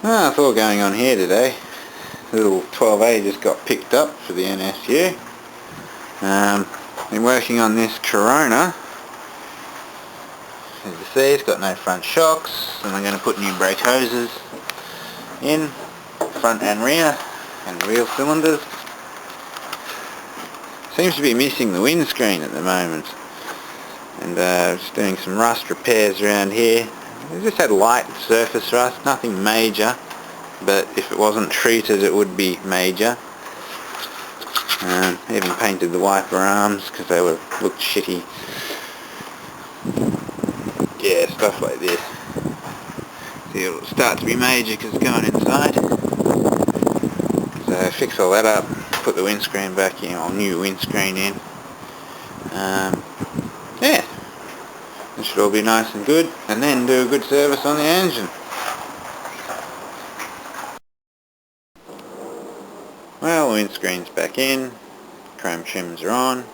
That's all going on here today. Little 12A just got picked up for the NSU. Been working on this Corona. As you see, it's got no front shocks, and I'm going to put new brake hoses in, front and rear, and wheel cylinders. Seems to be missing the windscreen at the moment, and just doing some rust repairs around here. We just had light surface rust, nothing major, but if it wasn't treated it would be major. Even painted the wiper arms because they looked shitty. Yeah, stuff like this. See, it'll start to be major because it's going inside. So fix all that up, put the windscreen back in, or new windscreen in. Yeah, it should all be nice and good, and then do a good service on the engine. Well, the windscreen's back in, chrome trims are on,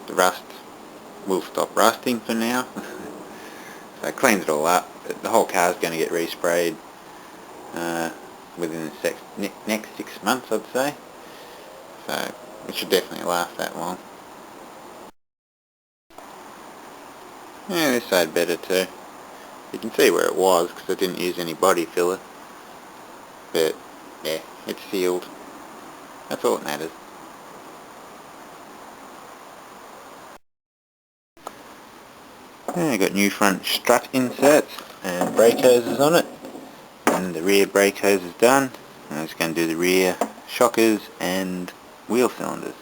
the rust will stop rusting for now. So I cleaned it all up, but the whole car's going to get resprayed within the next 6 months, I'd say. So it should definitely last that long. Yeah, this side better too. You can see where it was because I didn't use any body filler. But yeah, it's sealed. That's all that matters. I got new front strut inserts and brake hoses on it, and the rear brake hose is done. I'm just going to do the rear shockers and wheel cylinders.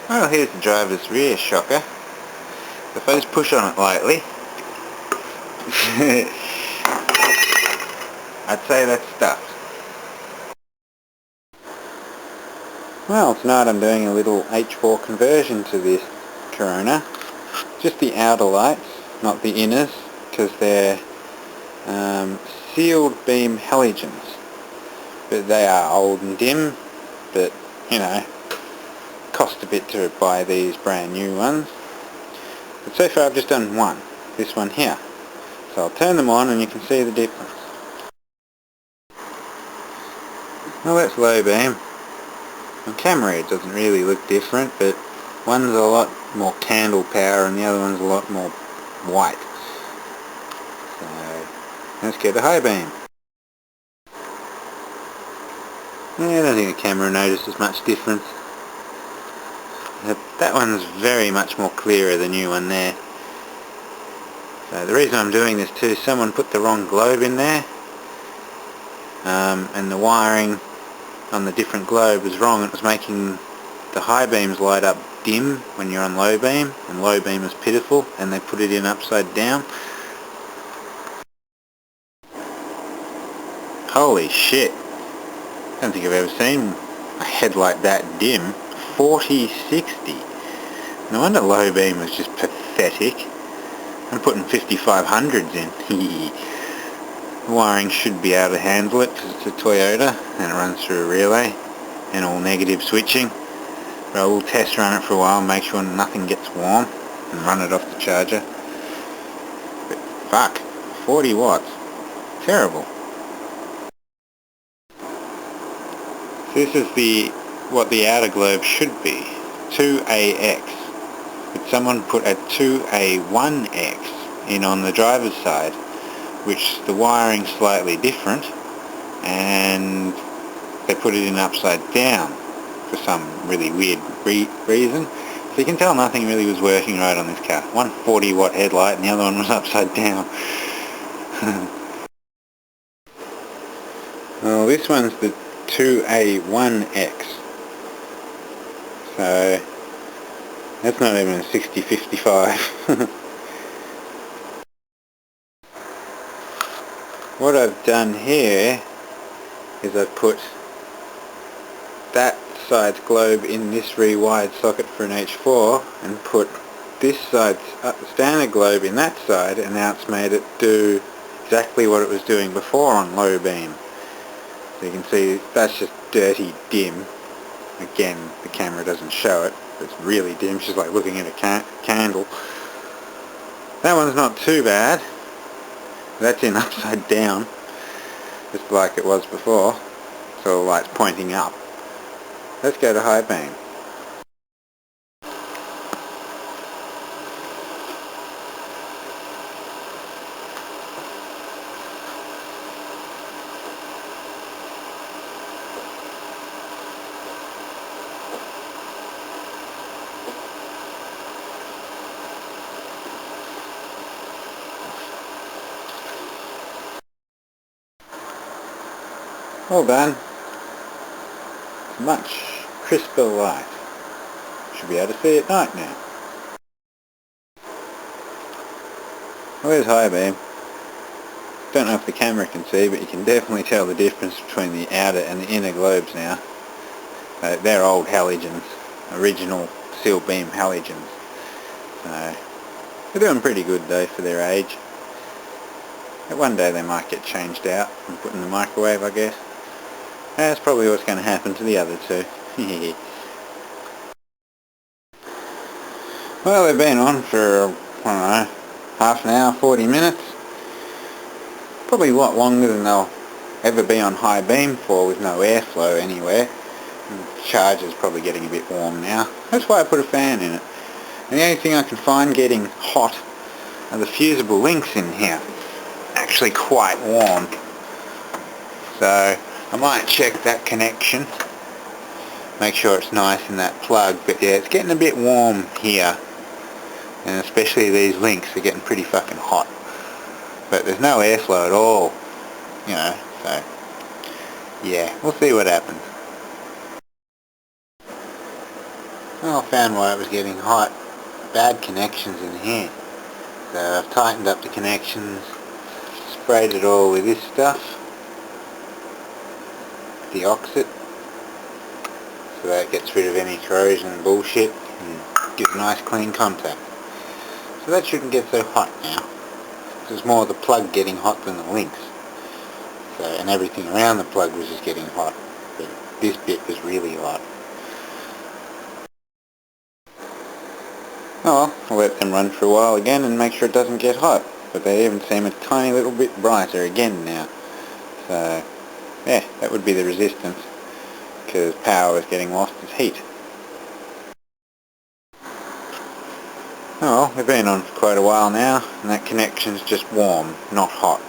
Well, here's the driver's rear shocker. If I just push on it lightly, I'd say that's stuffed. Well, tonight I'm doing a little H4 conversion to this Corona. Just the outer lights, not the inners, because they're sealed beam halogens. But they are old and dim, but you know, cost a bit to buy these brand new ones. But so far I've just done one, this one here. So I'll turn them on and you can see the difference. Well, that's low beam. On camera it doesn't really look different, but one's a lot more candle power and the other one's a lot more white. So let's get the high beam. Yeah, I don't think the camera notices much difference. That one's very much more clearer, the new one there. So the reason I'm doing this too, someone put the wrong globe in there, and the wiring on the different globe was wrong. It was making the high beams light up dim when you're on low beam, and low beam is pitiful, and they put it in upside down. Holy shit, I don't think I've ever seen a headlight that dim. 40/60. No wonder low beam was just pathetic. I'm putting 5500s in. The wiring should be able to handle it because it's a Toyota and it runs through a relay and all negative switching. But I will test run it for a while and make sure nothing gets warm and run it off the charger. But fuck, 40 watts. Terrible. This is what the outer globe should be, 2AX. But someone put a 2A1X in on the driver's side, which the wiring's slightly different, and they put it in upside down for some really weird reason. So you can tell nothing really was working right on this car. One 40 watt headlight and the other one was upside down. Well, this one's the 2A1X. So that's not even a 60/55. What I've done here is I've put that side's globe in this rewired socket for an H4 and put this side's standard globe in that side, and now it's made it do exactly what it was doing before on low beam. So you can see that's just dirty dim. Again, the camera doesn't show it. It's really dim. It's just like looking at a candle. That one's not too bad. That's in upside down, just like it was before, so the light's pointing up. Let's go to high beam. All done. Much crisper light. Should be able to see at night now. Where's high beam? Don't know if the camera can see, but you can definitely tell the difference between the outer and the inner globes now. They're old halogens, original seal beam halogens. So they're doing pretty good though for their age. But one day they might get changed out and put in the microwave, I guess. That's probably what's going to happen to the other two. Well, they've been on for, I don't know, half an hour, 40 minutes. Probably a lot longer than they'll ever be on high beam for, with no airflow anywhere. The charger's probably getting a bit warm now. That's why I put a fan in it. And the only thing I can find getting hot are the fusible links in here. Actually quite warm. So I might check that connection. Make sure it's nice in that plug. But yeah, it's getting a bit warm here. And especially these links are getting pretty fucking hot. But there's no airflow at all. You know, so yeah, we'll see what happens. Well, I found why it was getting hot. Bad connections in here. So I've tightened up the connections, sprayed it all with this stuff, the oxide, so that gets rid of any corrosion and bullshit and gives a nice clean contact. So that shouldn't get so hot now. It's more the plug getting hot than the links. So, and everything around the plug was just getting hot, but this bit was really hot. Oh well, I'll let them run for a while again and make sure it doesn't get hot. But they even seem a tiny little bit brighter again now. So, yeah, that would be the resistance, because power is getting lost as heat. Oh well, they've been on for quite a while now, and that connection's just warm, not hot.